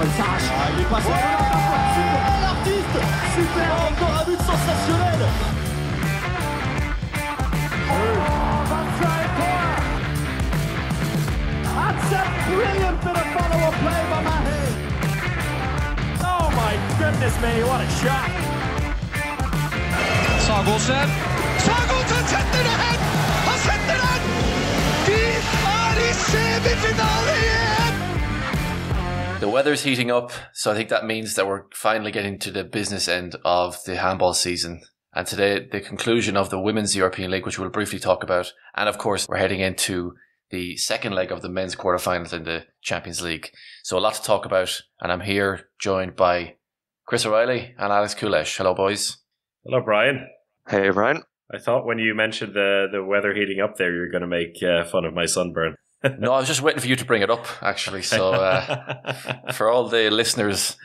pointage. Il est passé super, l'artiste. Super, encore un but sensationnel. That's a brilliant bit of follow-up play by Mahe. Oh my goodness me, what a shot. Sagosen setter det hen! Han setter den! Vi i semifinale igjen! The weather's heating up, so I think that means that we're finally getting to the business end of the handball season. And today, the conclusion of the Women's European League, which we'll briefly talk about. And of course, we're heading into the second leg of the men's quarterfinals in the Champions League. So a lot to talk about. And I'm here joined by Chris O'Reilly and Alex Kulesh. Hello, boys. Hello, Brian. Hey, Brian. I thought when you mentioned the weather heating up there, you were going to make fun of my sunburn. No, I was just waiting for you to bring it up, actually. So for all the listeners,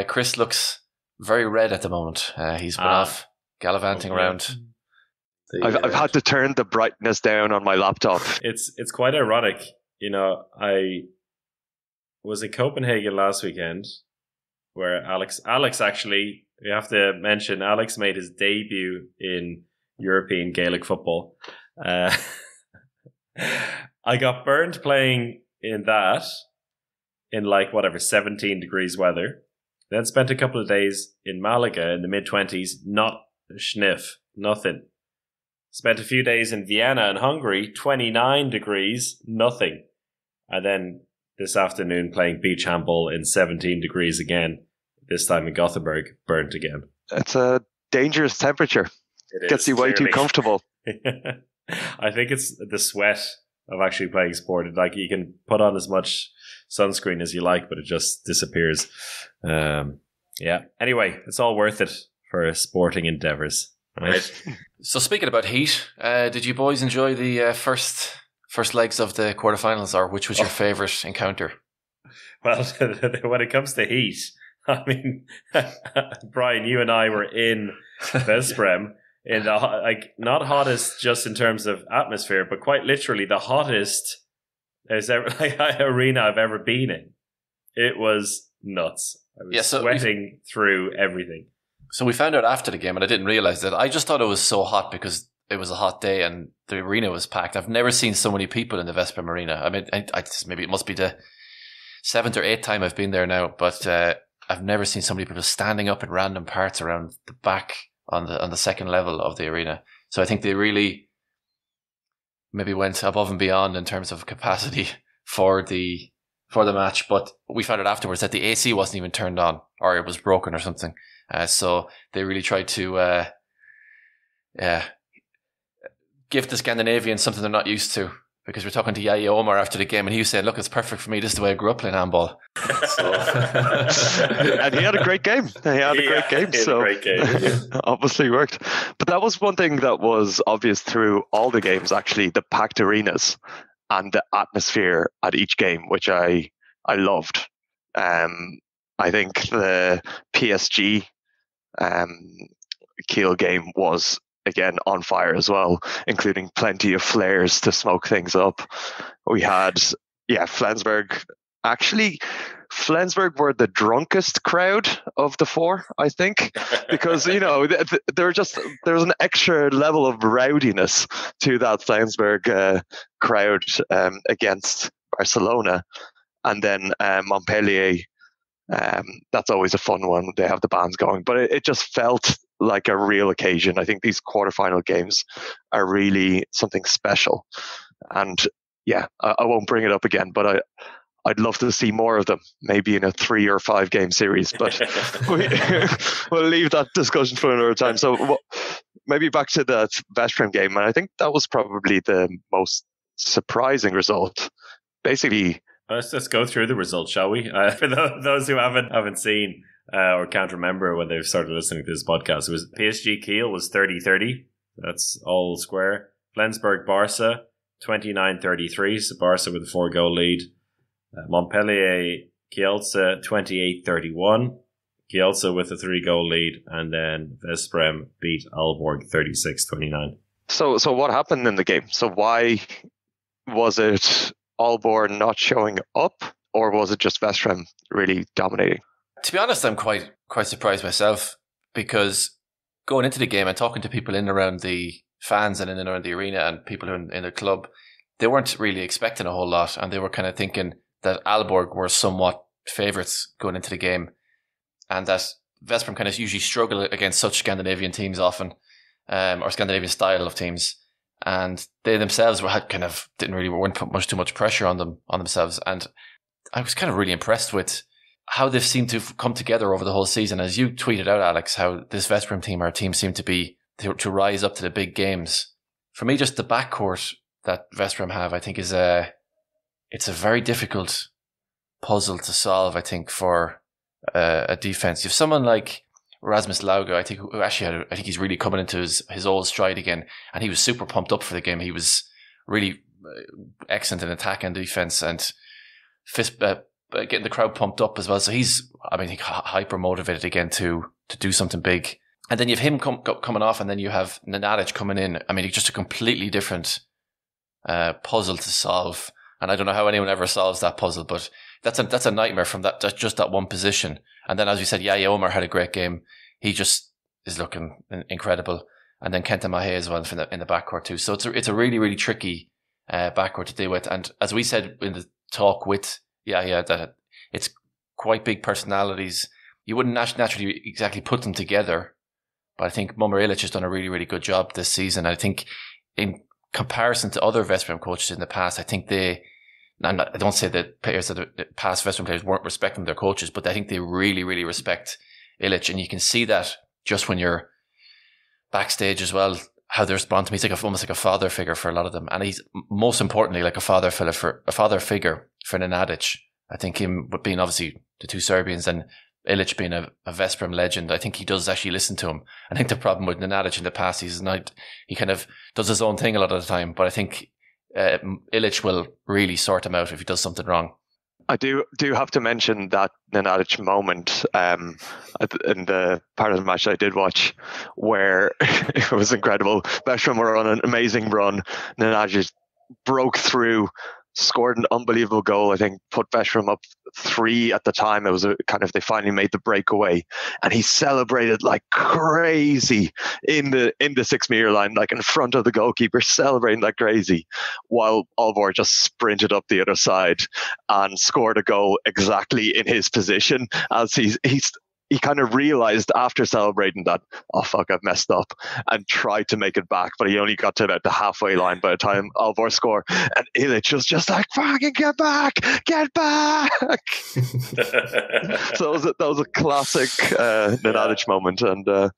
Chris looks very red at the moment. He's been off gallivanting around. I've had to turn the brightness down on my laptop. It's quite ironic. You know, I was in Copenhagen last weekend where Alex actually, we have to mention, Alex made his debut in European Gaelic football. I got burned playing in that in 17 degrees weather. Then spent a couple of days in Malaga in the mid-20s, not a sniff, nothing. Spent a few days in Vienna in Hungary, 29 degrees, nothing. And then this afternoon playing beach handball in 17 degrees again, this time in Gothenburg, burnt again. It's a dangerous temperature. It gets you way too comfortable. I think it's the sweat of actually playing sport. Like, you can put on as much sunscreen as you like, but it just disappears. Yeah. Anyway, it's all worth it for sporting endeavors. Right. So speaking about heat, did you boys enjoy the first legs of the quarterfinals, or which was your favourite encounter? Well, when it comes to heat, I mean, Brian, you and I were in Vesprem in the not hottest just in terms of atmosphere, but quite literally the hottest arena I've ever been in. It was nuts. I was sweating through everything. So we found out after the game, and I didn't realise that. I just thought it was so hot because it was a hot day and the arena was packed. I've never seen so many people in the Vesprem arena. I mean, maybe it must be the 7th or 8th time I've been there now, but I've never seen so many people standing up in random parts around the back on the second level of the arena. So I think they really maybe went above and beyond in terms of capacity for the match. But we found out afterwards that the AC wasn't even turned on, or it was broken or something. So they really tried to give the Scandinavians something they're not used to. Because we're talking to Yaya Omar after the game, and he was saying, "Look, it's perfect for me. This is the way I grew up playing handball." So. And he had a great game. Obviously worked. But that was one thing that was obvious through all the games, actually, the packed arenas and the atmosphere at each game, which I loved. I think the PSG Kiel game was, again, on fire as well, including plenty of flares to smoke things up. We had, Flensburg. Actually, Flensburg were the drunkest crowd of the four, I think, because, there was an extra level of rowdiness to that Flensburg crowd against Barcelona. And then Montpellier, that's always a fun one. They have the bands going, but it just felt like a real occasion. I think these quarterfinal games are really something special. And I won't bring it up again, but I'd love to see more of them, maybe in a 3 or 5 game series, but we'll leave that discussion for another time. So maybe back to that Vesprem game. And I think that was probably the most surprising result. Basically, let's go through the results, shall we? For those who haven't seen or can't remember when they've started listening to this podcast, it was PSG Kiel was 30-30. That's all square. Flensburg Barca 29-33. So Barca with a 4-goal lead. Montpellier Kielce 28-31. Kielce with a 3-goal lead, and then Vesprem beat Aalborg 36-29. So what happened in the game? So why was it Aalborg not showing up, or was it just Vestrem really dominating? To be honest, I'm quite surprised myself, because going into the game and talking to people in and around the fans and in and around the arena and people in the club, they weren't really expecting a whole lot, and they were kind of thinking that Aalborg were somewhat favourites going into the game, and that Veszprem kind of usually struggle against such Scandinavian teams often, or Scandinavian style of teams, and they themselves weren't put too much pressure on themselves. And I was kind of really impressed with how they've seemed to come together over the whole season. As you tweeted out, Alex, how this Veszprem team, our team, seemed to rise up to the big games. For me, just the backcourt that Veszprem have, I think it's a very difficult puzzle to solve, I think, for a defense. You have someone like Rasmus Lauge, I think he's really coming into his old stride again, and he was super pumped up for the game. He was really excellent in attack and defense, and getting the crowd pumped up as well. So he's hyper motivated again to do something big. And then you have him coming off, and then you have Nenadic coming in. I mean, it's just a completely different puzzle to solve. And I don't know how anyone ever solves that puzzle, but that's a nightmare from just that one position. And then, as you said, Yaya Omar had a great game. He just is looking incredible. And then Kenta Mahe as well in the backcourt too. So it's a really, really tricky backcourt to deal with. And as we said in the talk with Yaya, that it's quite big personalities. You wouldn't naturally exactly put them together, but I think Momir Ilic has done a really, really good job this season. I think in comparison to other Veszprem coaches in the past, I think I don't say that the past Veszprem players weren't respecting their coaches, but I think they really, really respect Ilic. And you can see that just when you're backstage as well, how they respond to him. He's almost like a father figure for a lot of them. And he's most importantly like a father figure for Nenadic. I think him being obviously the two Serbians and Ilic being a Veszprem legend, I think he does actually listen to him. I think the problem with Nenadic in the past, he kind of does his own thing a lot of the time, but I think Ilic will really sort him out if he does something wrong. I do have to mention that Nenadic moment in the part of the match I did watch where it was incredible. Veszprem were on an amazing run. Nenadic broke through, scored an unbelievable goal. I think put Veszprem up 3 at the time. It was they finally made the breakaway, and he celebrated like crazy in the 6 meter line, like in front of the goalkeeper, celebrating like crazy, while Aalborg just sprinted up the other side and scored a goal exactly in his position. As he kind of realized after celebrating that, oh fuck, I've messed up, and tried to make it back, but he only got to about the halfway line by the time Aalborg scored, and Ilic was just like, fucking get back! So that was a classic Nenadic moment, and a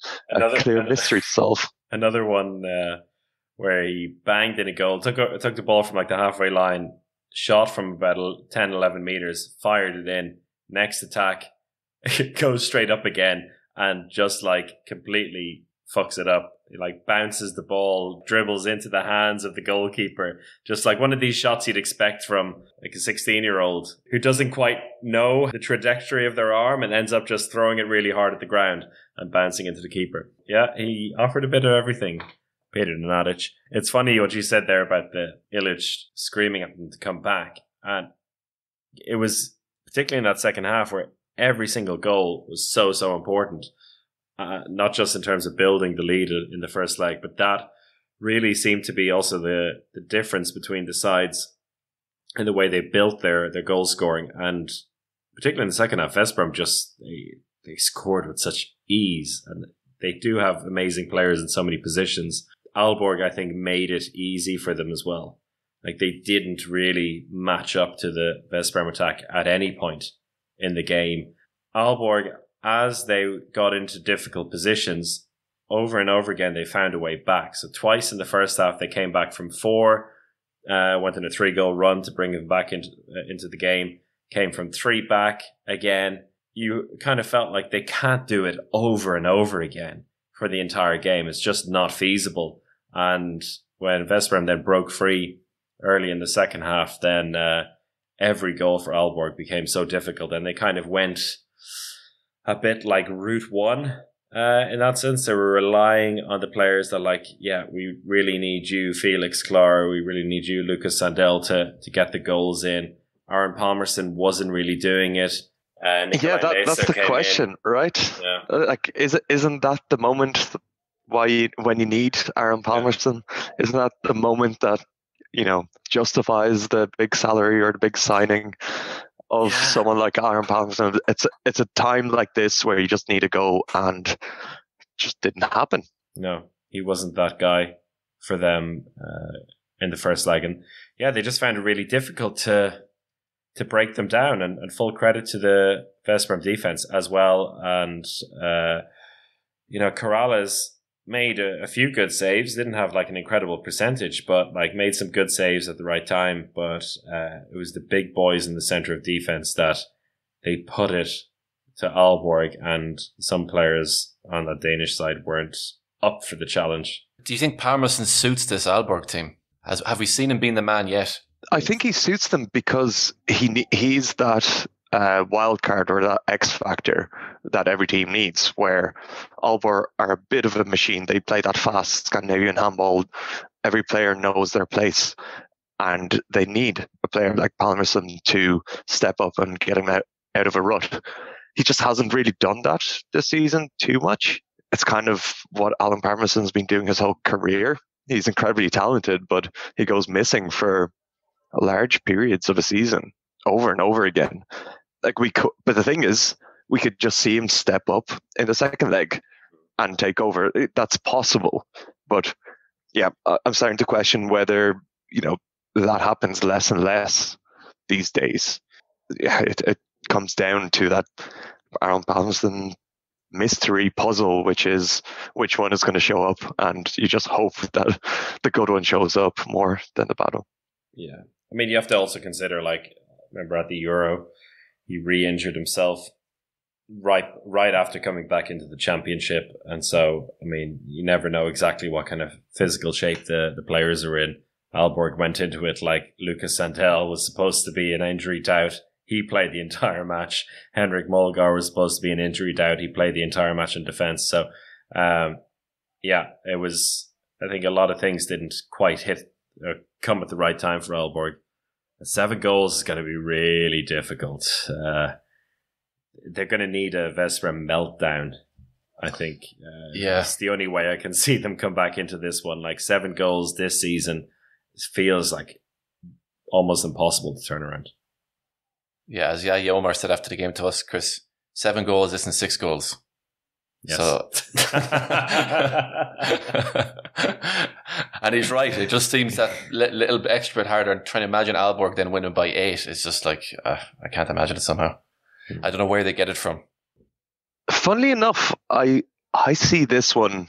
clear mystery to solve. Another one where he banged in a goal, took the ball from like the halfway line, shot from about 10-11 meters, fired it in, next attack, it goes straight up again and just like completely fucks it up. He like bounces the ball, dribbles into the hands of the goalkeeper. Just like one of these shots you'd expect from like a 16-year-old who doesn't quite know the trajectory of their arm and ends up just throwing it really hard at the ground and bouncing into the keeper. Yeah, he offered a bit of everything, Peter Nenadic. It's funny what you said there about the Ilic screaming at him to come back. And it was particularly in that second half where every single goal was so important, not just in terms of building the lead in the first leg, but that really seemed to be also the difference between the sides in the way they built their goal scoring. And particularly in the second half, Veszprem just they scored with such ease, and they do have amazing players in so many positions. Aalborg, I think, made it easy for them as well. Like, they didn't really match up to the Veszprem attack at any point in the game. Aalborg, as they got into difficult positions, over and over again, they found a way back. So twice in the first half, they came back from 4, went on a 3-goal run to bring them back into the game, came from 3 back again. You kind of felt like they can't do it over and over again for the entire game. It's just not feasible. And when Veszprem then broke free early in the second half, then every goal for Aalborg became so difficult, and they kind of went a bit like Route 1 in that sense. They were relying on the players that, like, yeah, we really need you, Felix Klar, we really need you, Lucas Sandell, to get the goals in. Aaron Palmerston wasn't really doing it. That's the question, right? Yeah. Like, isn't that the moment when you need Aaron Palmerston? Isn't that the moment that justifies the big salary or the big signing of someone like Aaron Palmerston? It's a time like this where you just need to go, and it just didn't happen. No, he wasn't that guy for them in the first leg, and they just found it really difficult to break them down. And full credit to the West Brom defense as well. And Corrales made a few good saves. Didn't have like an incredible percentage, but like made some good saves at the right time. But it was the big boys in the center of defense that they put it to Aalborg, and some players on the Danish side weren't up for the challenge. Do you think Palmerston suits this Aalborg team? Have we seen him being the man yet? I think he suits them because he's that wild card or that X factor that every team needs, where Aalborg are a bit of a machine. They play that fast Scandinavian handball. Every player knows their place, and they need a player like Palmerston to step up and get him out of a rut. He just hasn't really done that this season too much. It's kind of what Alan Palmerston's been doing his whole career. He's incredibly talented, but he goes missing for large periods of a season over and over again. But the thing is, we could just see him step up in the second leg and take over. That's possible. But yeah, I'm starting to question whether, that happens less and less these days. Yeah, it comes down to that Aaron Palmerston mystery puzzle, which is which one is going to show up, and you just hope that the good one shows up more than the bad one. Yeah. I mean, you have to also consider, remember at the Euro, he re-injured himself right after coming back into the championship. And so, I mean, you never know exactly what kind of physical shape the players are in. Aalborg went into it like Lucas Santel was supposed to be an injury doubt. He played the entire match. Henrik Molgar was supposed to be an injury doubt. He played the entire match in defence. So, it was, I think a lot of things didn't quite come at the right time for Aalborg. 7 goals is going to be really difficult. They're going to need a Veszprem meltdown, I think. It's the only way I can see them come back into this one. 7 goals this season feels like almost impossible to turn around. Yeah, as Yaya Omar said after the game to us, Chris, 7 goals isn't 6 goals. Yes. So, and he's right. It just seems that little bit extra bit harder. And trying to imagine Aalborg then winning by 8 is just I can't imagine it somehow. I don't know where they get it from. Funnily enough, I see this one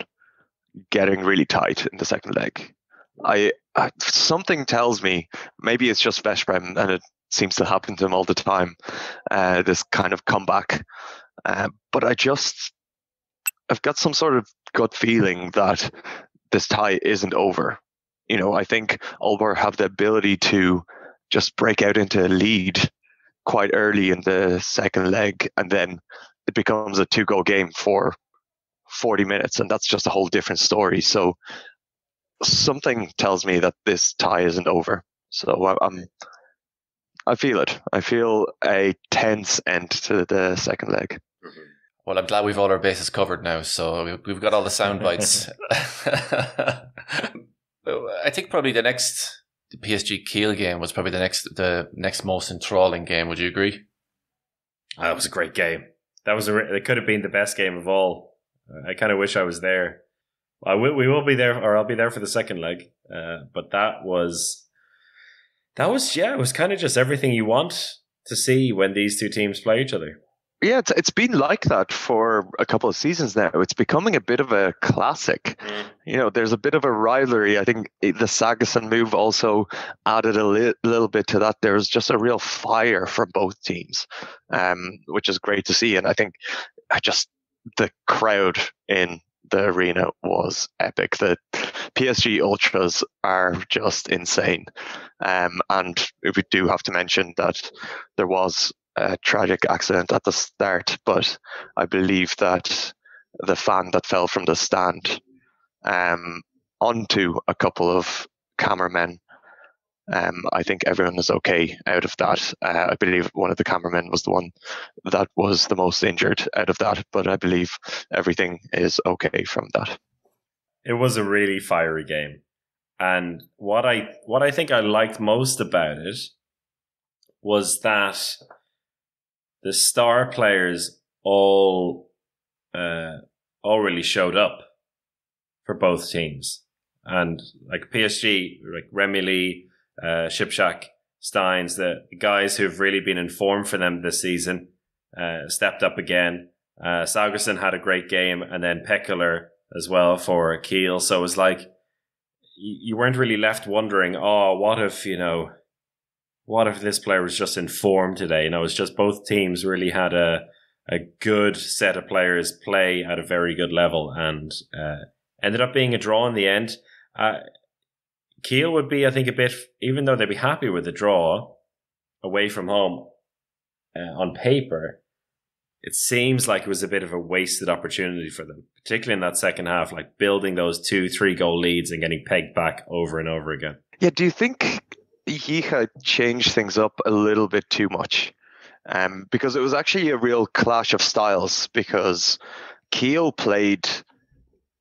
getting really tight in the second leg. Something tells me, maybe it's just Veszprem, and it seems to happen to them all the time, this kind of comeback. But I've got some sort of gut feeling that this tie isn't over. I think Aalborg have the ability to just break out into a lead quite early in the second leg, and then it becomes a 2-goal game for 40 minutes, and that's just a whole different story. So something tells me that this tie isn't over. So I feel it. I feel a tense end to the second leg. Well, I'm glad we've all our bases covered now, so we've got all the sound bites. I think probably the PSG Kiel game was probably the next most enthralling game. Would you agree? That was a great game. It could have been the best game of all. I kind of wish I was there. We will be there, or I'll be there for the second leg. But it was kind of just everything you want to see when these two teams play each other. Yeah, it's been like that for a couple of seasons now. It's becoming a bit of a classic. There's a bit of a rivalry. I think the Sagerson move also added a little bit to that. There's just a real fire from both teams, which is great to see. And I think the crowd in the arena was epic. The PSG Ultras are just insane. And we do have to mention that there was a tragic accident at the start, but I believe that the fan that fell from the stand onto a couple of cameramen I think everyone is okay out of that. I believe one of the cameramen was the one that was the most injured out of that, but I believe everything is okay from that. It was a really fiery game. And what I think I liked most about it was that the star players all really showed up for both teams. And like PSG, like Remy Lee, Shipshak, Steins, the guys who've really been in form for them this season, stepped up again. Saugerson had a great game, and then Pekkeler as well for Kiel. So it was like you weren't really left wondering, what if this player was just in form today? It's just both teams really had a good set of players play at a very good level, and ended up being a draw in the end. Kiel would be, I think, a bit, even though they'd be happy with the draw away from home on paper, it seems like it was a bit of a wasted opportunity for them, particularly in that second half, like building those 2-3 goal leads and getting pegged back over and over again. Yeah, do you think Jicha changed things up a little bit too much? Because it was actually a real clash of styles, because Kiel played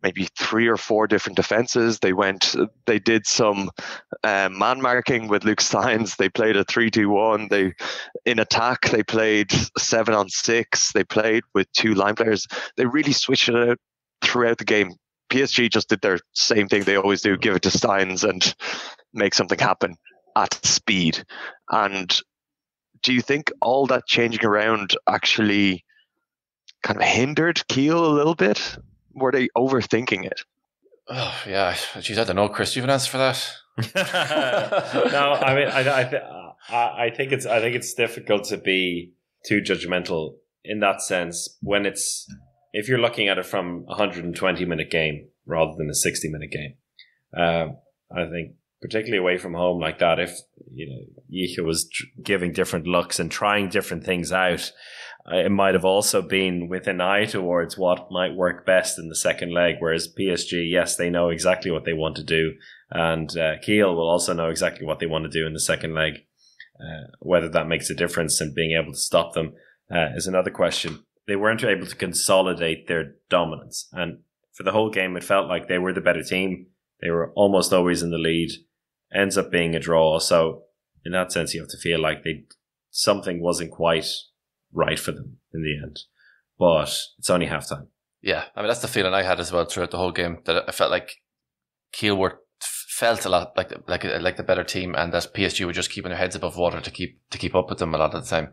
maybe 3 or 4 different defenses. They did some man marking with Luke Steins. They played a 3-2-1. In attack, they played 7-on-6. They played with 2 line players. They really switched it out throughout the game. PSG just did their same thing they always do, give it to Steins and make something happen at speed. And do you think all that changing around actually kind of hindered Kiel a little bit? Were they overthinking it? Oh yeah, geez, I don't know, Chris. Do you have an answer for that? No, I mean, I think it's difficult to be too judgmental in that sense if you're looking at it from a 120-minute game rather than a 60-minute game. I think particularly away from home like that, if Jicha was giving different looks and trying different things out, it might have also been with an eye towards what might work best in the second leg, whereas PSG, yes, they know exactly what they want to do, and Kiel will also know exactly what they want to do in the second leg. Whether that makes a difference in being able to stop them is another question. They weren't able to consolidate their dominance, and for the whole game it felt like they were the better team. They were almost always in the lead. Ends up being a draw, so in that sense you have to feel like something wasn't quite right for them in the end, but it's only halftime. Yeah, I mean that's the feeling I had as well throughout the whole game, that I felt like Kiel felt a lot like the better team, and that PSG were just keeping their heads above water to keep up with them a lot of the time.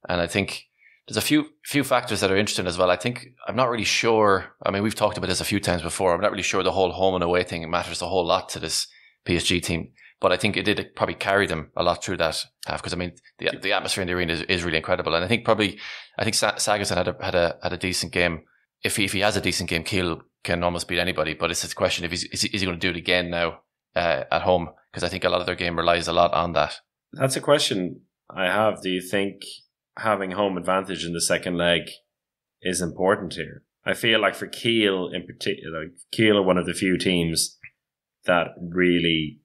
And I think there's a few factors that are interesting as well. I'm not really sure. I mean, we've talked about this a few times before. I'm not really sure the whole home and away thing matters a whole lot to this PSG team, but I think it did probably carry them a lot through that half, because I mean the atmosphere in the arena is really incredible, and I think Saugerson had a decent game. If he has a decent game, Kiel can almost beat anybody. But it's a question if is he going to do it again now at home, because I think a lot of their game relies a lot on that. That's a question I have. Do you think having home advantage in the second leg is important here? I feel like for Kiel in particular, Kiel are one of the few teams that really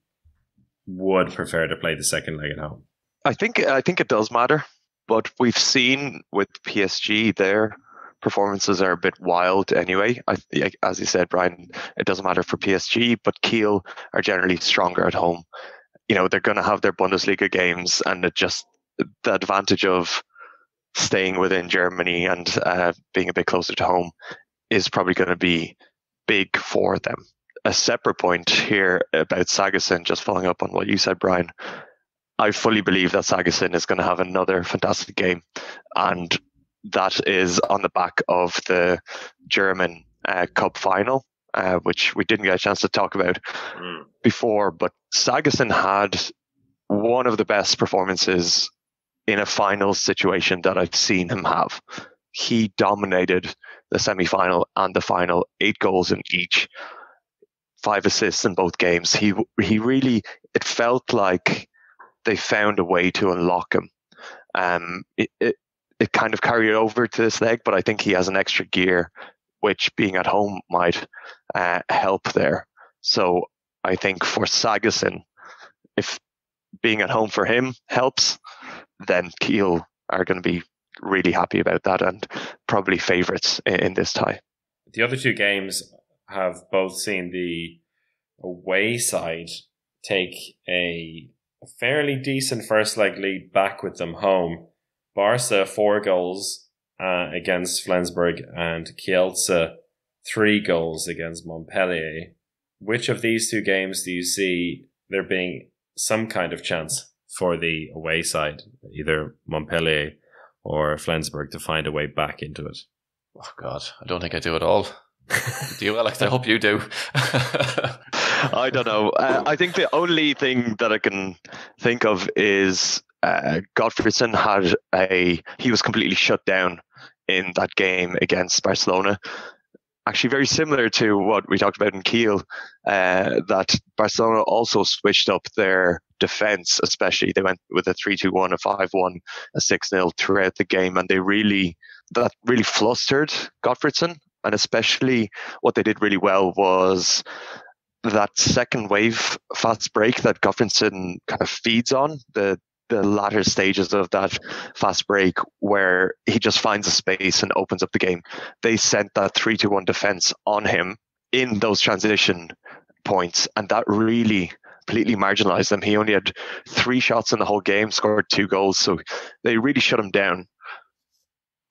would prefer to play the second leg at home. I think it does matter, but we've seen with PSG their performances are a bit wild anyway. As you said, Brian, it doesn't matter for PSG, but Kiel are generally stronger at home. They're going to have their Bundesliga games, and the advantage of staying within Germany and being a bit closer to home is probably going to be big for them. A separate point here about Saugerson, just following up on what you said, Brian. I fully believe that Saugerson is going to have another fantastic game, and that is on the back of the German Cup final, which we didn't get a chance to talk about before. But Saugerson had one of the best performances in a final situation that I've seen him have. He dominated the semi-final and the final, 8 goals in each. 5 assists in both games. He really, it felt like they found a way to unlock him. It kind of carried over to this leg, but I think he has an extra gear, which being at home might help there. So I think for Saugerson, if being at home for him helps, then Kiel are going to be really happy about that and probably favourites in this tie. The other two games have both seen the away side take a fairly decent first leg lead back with them home. Barca 4 goals against Flensburg and Kielce 3 goals against Montpellier. Which of these two games do you see there being some kind of chance for the away side, either Montpellier or Flensburg, to find a way back into it? Oh God, I don't think I do at all. Do you, Alex? I hope you do. I don't know. I think the only thing that I can think of is Gottfriedson he was completely shut down in that game against Barcelona. Actually, very similar to what we talked about in Kiel, that Barcelona also switched up their defence, especially. They went with a 3-2-1, a 5-1, a 6-0 throughout the game, and that really flustered Gottfriedson. And especially what they did really well was that second wave fast break that Gottfriedson kind of feeds on, the latter stages of that fast break where he just finds a space and opens up the game. They sent that 3-2-1 defense on him in those transition points, and that really completely marginalized them. He only had 3 shots in the whole game, scored 2 goals, so they really shut him down.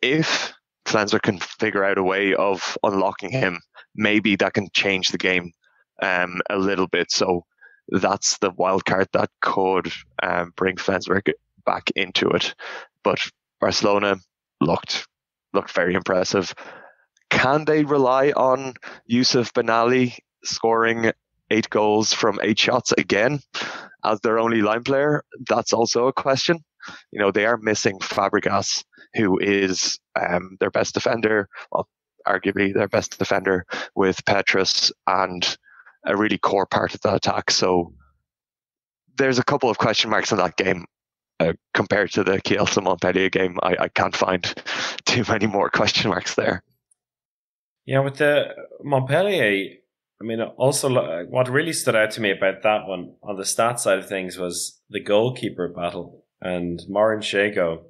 If Flensburg can figure out a way of unlocking him, maybe that can change the game a little bit. So that's the wild card that could bring Flensburg back into it. But Barcelona looked very impressive. Can they rely on Yusuf Benali scoring 8 goals from 8 shots again as their only line player? That's also a question. You know, they are missing Fabregas, who is their best defender, well, arguably their best defender, with Petrus and a really core part of the attack. So there's a couple of question marks in that game compared to the Kielce Montpellier game. I can't find too many more question marks there. Yeah, with the Montpellier, I mean, also what really stood out to me about that one on the stats side of things was the goalkeeper battle. And Morin Shego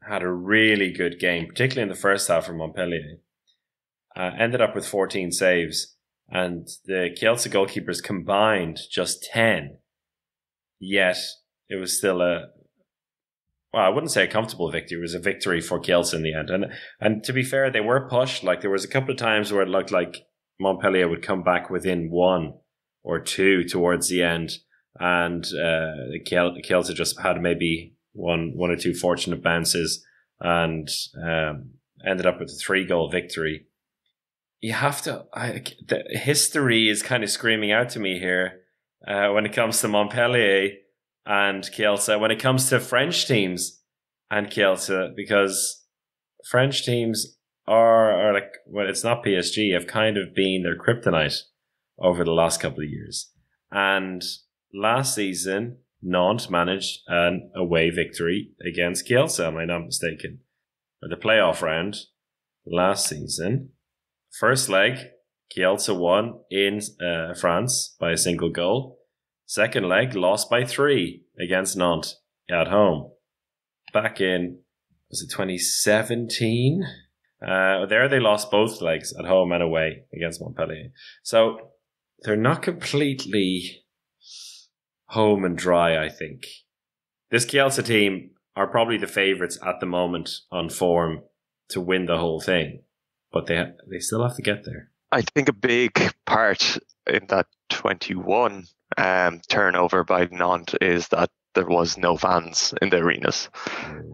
had a really good game, particularly in the first half for Montpellier. Ended up with 14 saves. And the Kielce goalkeepers combined just 10. Yet it was still I wouldn't say a comfortable victory. It was a victory for Kielce in the end. And to be fair, they were pushed. Like, there was a couple of times where it looked like Montpellier would come back within 1 or 2 towards the end. And Kielce just had maybe one or 2 fortunate bounces and ended up with a 3-goal victory. You have to. The history is kind of screaming out to me here when it comes to Montpellier and Kielce. When it comes to French teams and Kielce, because French teams are like, well, it's not PSG, have kind of been their kryptonite over the last couple of years. And last season, Nantes managed an away victory against Kielce, am I not mistaken? For the playoff round last season. First leg, Kielce won in France by a single goal. Second leg, lost by 3 against Nantes at home. Back in, was it 2017? There they lost both legs at home and away against Montpellier. So they're not completely home and dry, I think. This Kielce team are probably the favourites at the moment on form to win the whole thing. But they still have to get there. I think a big part in that 21 turnover by Nantes is that there was no fans in the arenas,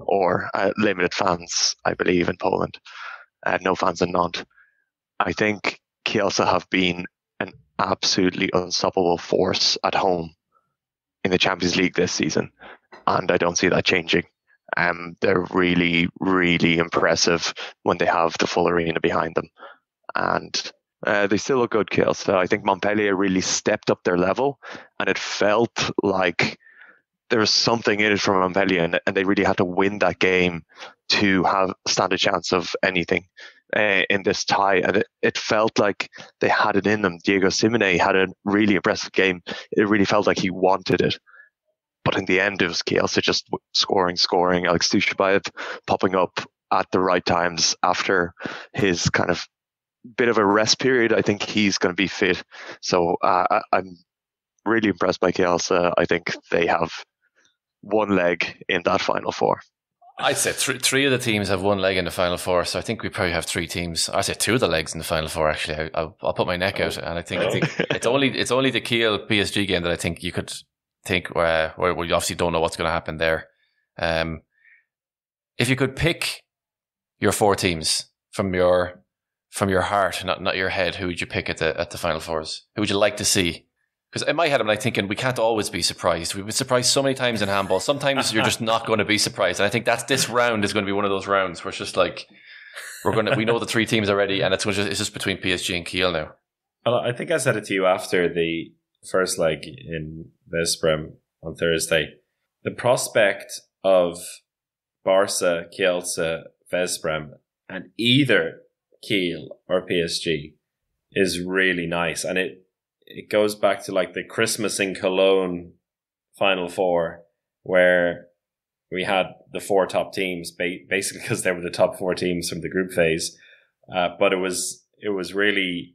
or limited fans, I believe, in Poland. No fans in Nantes. I think Kielce have been an absolutely unstoppable force at home in the Champions League this season, and I don't see that changing. They're really, really impressive when they have the full arena behind them. And they still look good, Kielce. So I think Montpellier really stepped up their level, and it felt like there was something in it for Montpellier, and they really had to win that game to stand a chance of anything in this tie. And it felt like they had it in them. Diego Simeone had a really impressive game. It really felt like he wanted it. But in the end, it was Kielce just scoring. Alex Dushabayev popping up at the right times after his kind of bit of a rest period. I think he's going to be fit. So I'm really impressed by Kielce. I think they have one leg in that Final Four. I'd say three of the teams have one leg in the Final Four, so I think we probably have three teams. I'd say two of the legs in the Final Four. Actually, I'll put my neck out, and I think it's only the Kiel PSG game that I think you could think where we obviously don't know what's going to happen there. If you could pick your four teams from your heart, not your head, who would you pick at the Final Fours? Who would you like to see? Because in my head, I'm like thinking we can't always be surprised. We've been surprised so many times in handball. Sometimes you're just not going to be surprised, and I think this round is going to be one of those rounds where it's just like we know the three teams already, and it's just between PSG and Kiel now. Well, I think I said it to you after the first leg in Veszprem on Thursday. The prospect of Barca, Kielce, Veszprem, and either Kiel or PSG is really nice, and it goes back to like the Christmas in Cologne Final Four, where we had the four top teams, basically because they were the top four teams from the group phase. But it was really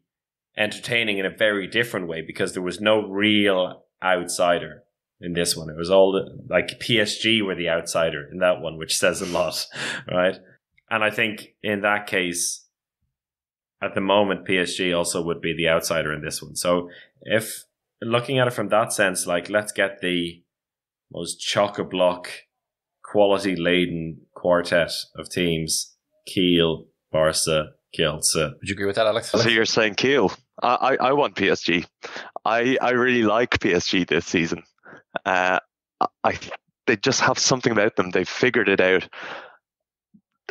entertaining in a very different way because there was no real outsider in this one. It was all like PSG were the outsider in that one, which says a lot, right? And I think in that case, at the moment, PSG also would be the outsider in this one. So if looking at it from that sense, like let's get the most chock-a-block, quality-laden quartet of teams, Kiel, Barca, Kielce. Would you agree with that, Alex? So you're saying Kiel. I want PSG. I really like PSG this season. They just have something about them. They've figured it out.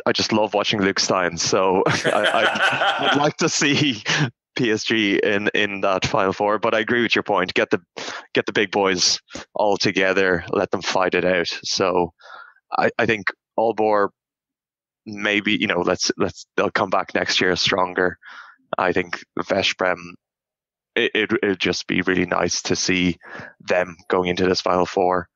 I just love watching Luke Stein, so I'd like to see PSG in that Final Four. But I agree with your point. Get the big boys all together, let them fight it out. So I think Aalborg, maybe they'll come back next year stronger. I think Veszprem, it'd just be really nice to see them going into this Final Four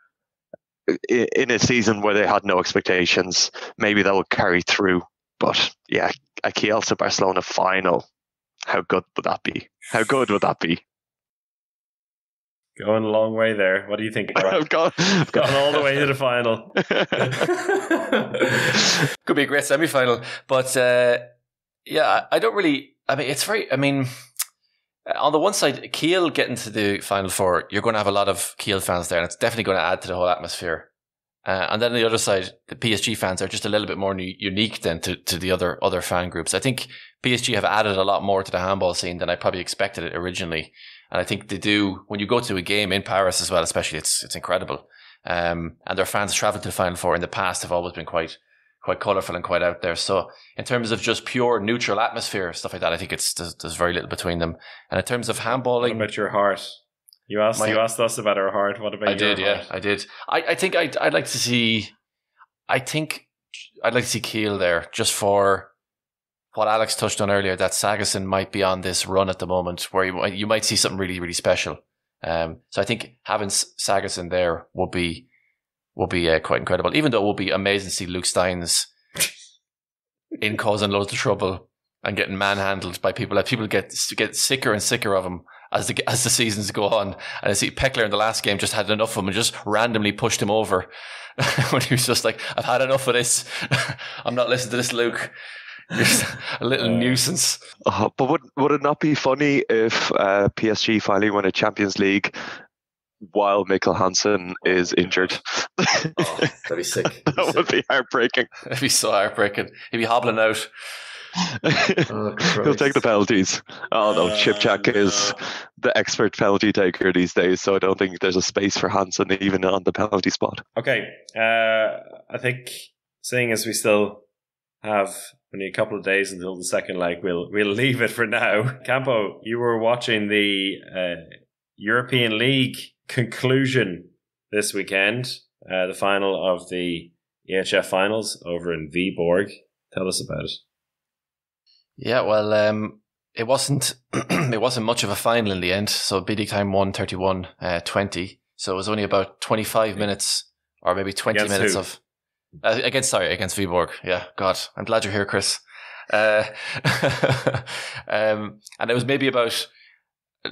in a season where they had no expectations. Maybe that will carry through. But yeah, a Kielce Barcelona final, how good would that be? How good would that be? Going a long way there. What do you think? I've gone all the way to the final. Could be a great semi-final. But yeah, I don't really... I mean, it's very... I mean... On the one side, Kiel getting to the Final Four, you're going to have a lot of Kiel fans there, and it's definitely going to add to the whole atmosphere. And then on the other side, the PSG fans are just a little bit more unique than to the other fan groups. I think PSG have added a lot more to the handball scene than I probably expected it originally. And I think they do, when you go to a game in Paris as well, especially, it's incredible. And their fans travel to the Final Four in the past have always been quite colourful and quite out there. So in terms of just pure neutral atmosphere, stuff like that, I think there's very little between them. And in terms of handballing... What about your heart? You asked us about our heart. What about your heart? Yeah, I did. I think I'd like to see... I think I'd like to see Kiel there, just for what Alex touched on earlier, that Sagosen might be on this run at the moment where you might see something really, really special. So I think having Sagosen there will be quite incredible, even though it will be amazing to see Luke Steins in causing loads of trouble and getting manhandled by people. Like, people get sicker and sicker of him as the seasons go on. And I see Peckler in the last game just had enough of him and just randomly pushed him over when he was just like, I've had enough of this. I'm not listening to this, Luke. You're just a little nuisance. But would it not be funny if PSG finally won a Champions League while Mikkel Hansen is injured? That'd be sick. That would be heartbreaking. It'd be so heartbreaking. He'd be hobbling out. He'll take the penalties. Oh no, Chipchak is the expert penalty taker these days, so I don't think there's a space for Hansen even on the penalty spot. Okay, I think seeing as we still have only a couple of days until the second leg, we'll leave it for now. Campo, you were watching the European League conclusion this weekend, the final of the EHF finals over in Viborg. Tell us about it. Yeah, well, it wasn't much of a final in the end. So Bietigheim won 31-20. So it was only about 25 minutes or maybe 20 Against minutes who? of against Viborg. Yeah, God, I'm glad you're here, Chris. And it was maybe about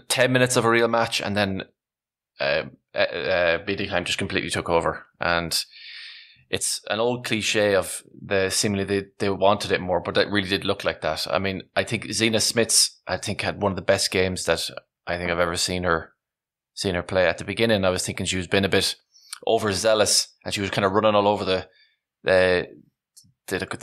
10 minutes of a real match, and then Bietigheim just completely took over. And it's an old cliche of seemingly they wanted it more, but it really did look like that. I mean, I think Zena Smits, had one of the best games that I think I've ever seen her play. At the beginning, I was thinking she was being a bit overzealous, and she was kind of running all over the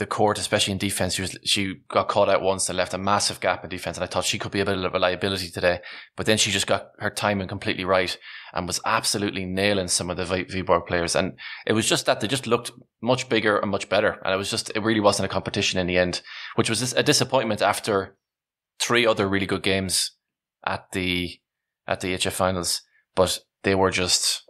court, especially in defense. She got caught out once and left a massive gap in defense, and I thought she could be a bit of a liability today. But then she just got her timing completely right and was absolutely nailing some of the Viborg players. And it was just that they just looked much bigger and much better. And it really wasn't a competition in the end, which was a disappointment after 3 other really good games at the EHF finals. But they were just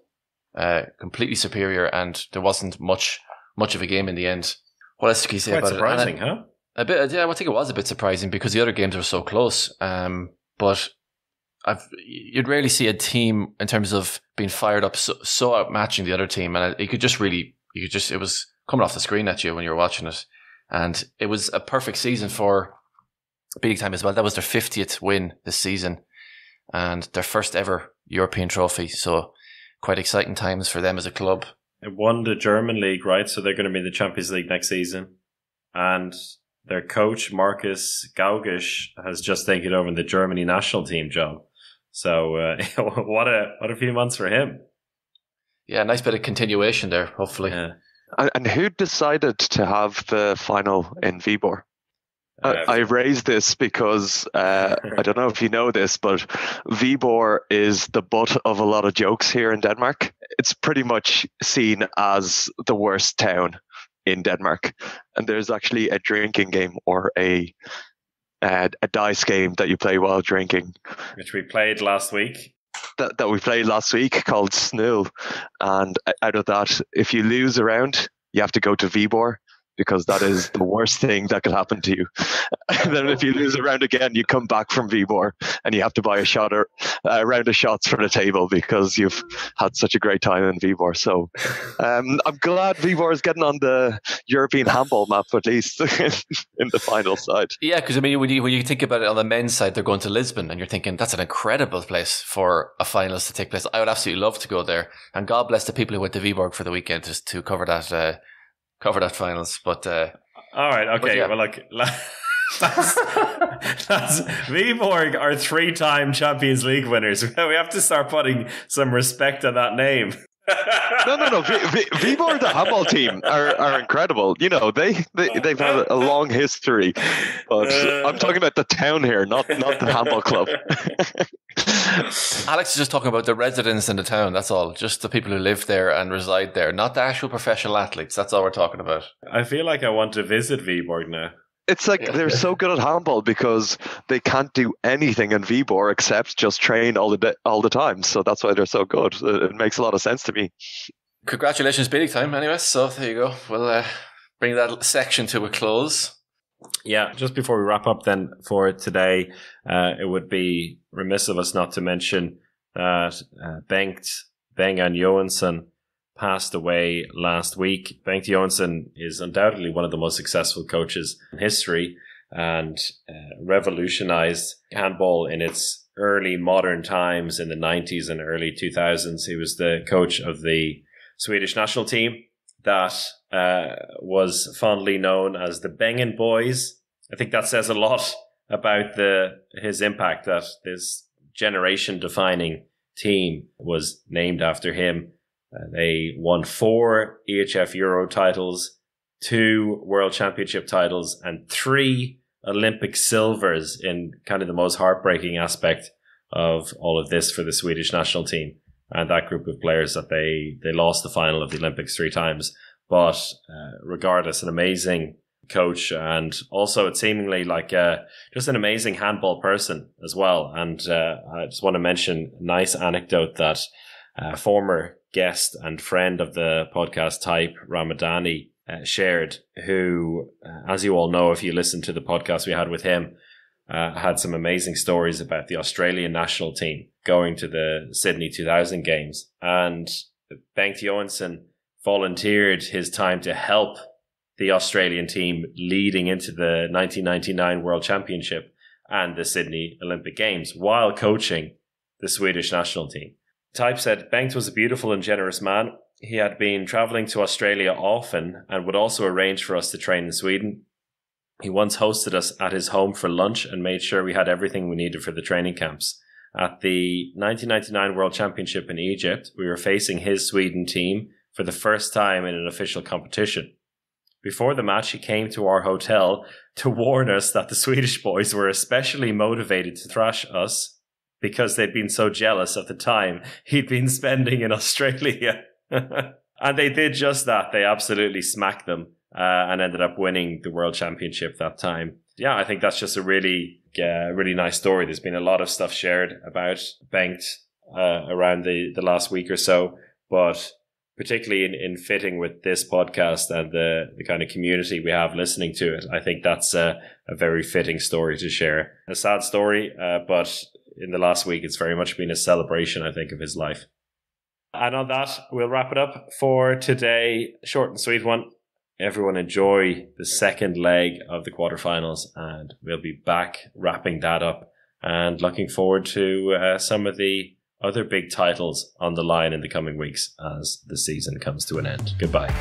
completely superior, and there wasn't much of a game in the end. What else can you say about surprising, it? huh? A bit, yeah. I think it was a bit surprising because the other games were so close. But you'd rarely see a team in terms of being fired up so outmatching the other team, and it was coming off the screen at you when you were watching it, and it was a perfect season for Bietigheim as well. That was their 50th win this season, and their first ever European trophy. So quite exciting times for them as a club. They won the German league, right? So they're going to be in the Champions League next season. And their coach, Markus Gaugisch, has just taken over the Germany national team job. So what a few months for him. Yeah, nice bit of continuation there, hopefully. Yeah. And who decided to have the final in Viborg? I raised this because I don't know if you know this, but Viborg is the butt of a lot of jokes here in Denmark. It's pretty much seen as the worst town in Denmark, and there's actually a drinking game or a dice game that you play while drinking, which we played last week. That we played last week called Snool, and out of that, if you lose a round, you have to go to Viborg, because that is the worst thing that could happen to you. And then if you lose a round again, you come back from Viborg and you have to buy a round of shots for the table because you've had such a great time in Viborg. So I'm glad Viborg is getting on the European handball map, at least in the final side. Yeah, because I mean, when you think about it on the men's side, they're going to Lisbon, and you're thinking that's an incredible place for a finals to take place. I would absolutely love to go there. And God bless the people who went to Viborg for the weekend just to cover that finals. But all right, okay. Yeah. Well, look, that's Viborg are 3-time Champions League winners. We have to start putting some respect on that name. No. Viborg, the handball team, are incredible. You know, they've had a long history. But I'm talking about the town here, not the handball club. Alex is just talking about the residents in the town, that's all. Just the people who live there and reside there, not the actual professional athletes. That's all we're talking about. I feel like I want to visit Viborg now. It's like they're so good at handball because they can't do anything in Viborg except just train all the time. So that's why they're so good. It makes a lot of sense to me. Congratulations, Bietigheim, anyway. So there you go. We'll bring that section to a close. Yeah, just before we wrap up then for today, it would be remiss of us not to mention that Bengt Johansson passed away last week. Bengt Johansson is undoubtedly one of the most successful coaches in history and revolutionized handball in its early modern times in the 90s and early 2000s. He was the coach of the Swedish national team that was fondly known as the Bengen Boys. I think that says a lot about his impact, that this generation-defining team was named after him. They won 4 EHF Euro titles, 2 World Championship titles, and 3 Olympic silvers in kind of the most heartbreaking aspect of all of this for the Swedish national team and that group of players, that they lost the final of the Olympics 3 times. But regardless, an amazing coach, and also it seemingly like just an amazing handball person as well. And I just want to mention a nice anecdote that former guest and friend of the podcast, Taip Ramadani, shared, who, as you all know, if you listen to the podcast we had with him, had some amazing stories about the Australian national team going to the Sydney 2000 games. And Bengt Johansson volunteered his time to help the Australian team leading into the 1999 World Championship and the Sydney Olympic Games while coaching the Swedish national team. Taip said, Bengt was a beautiful and generous man. He had been travelling to Australia often and would also arrange for us to train in Sweden. He once hosted us at his home for lunch and made sure we had everything we needed for the training camps. At the 1999 World Championship in Egypt, we were facing his Sweden team for the first time in an official competition. Before the match, he came to our hotel to warn us that the Swedish boys were especially motivated to thrash us because they'd been so jealous of the time he'd been spending in Australia. And they did just that. They absolutely smacked them and ended up winning the World Championship that time. Yeah, I think that's just a really nice story. There's been a lot of stuff shared about Bengt around the last week or so, but particularly in fitting with this podcast and the kind of community we have listening to it, I think that's a very fitting story to share. A sad story, but in the last week, it's very much been a celebration, I think, of his life. And on that, we'll wrap it up for today. Short and sweet one. Everyone enjoy the second leg of the quarterfinals, and we'll be back wrapping that up and looking forward to some of the other big titles on the line in the coming weeks as the season comes to an end. Goodbye.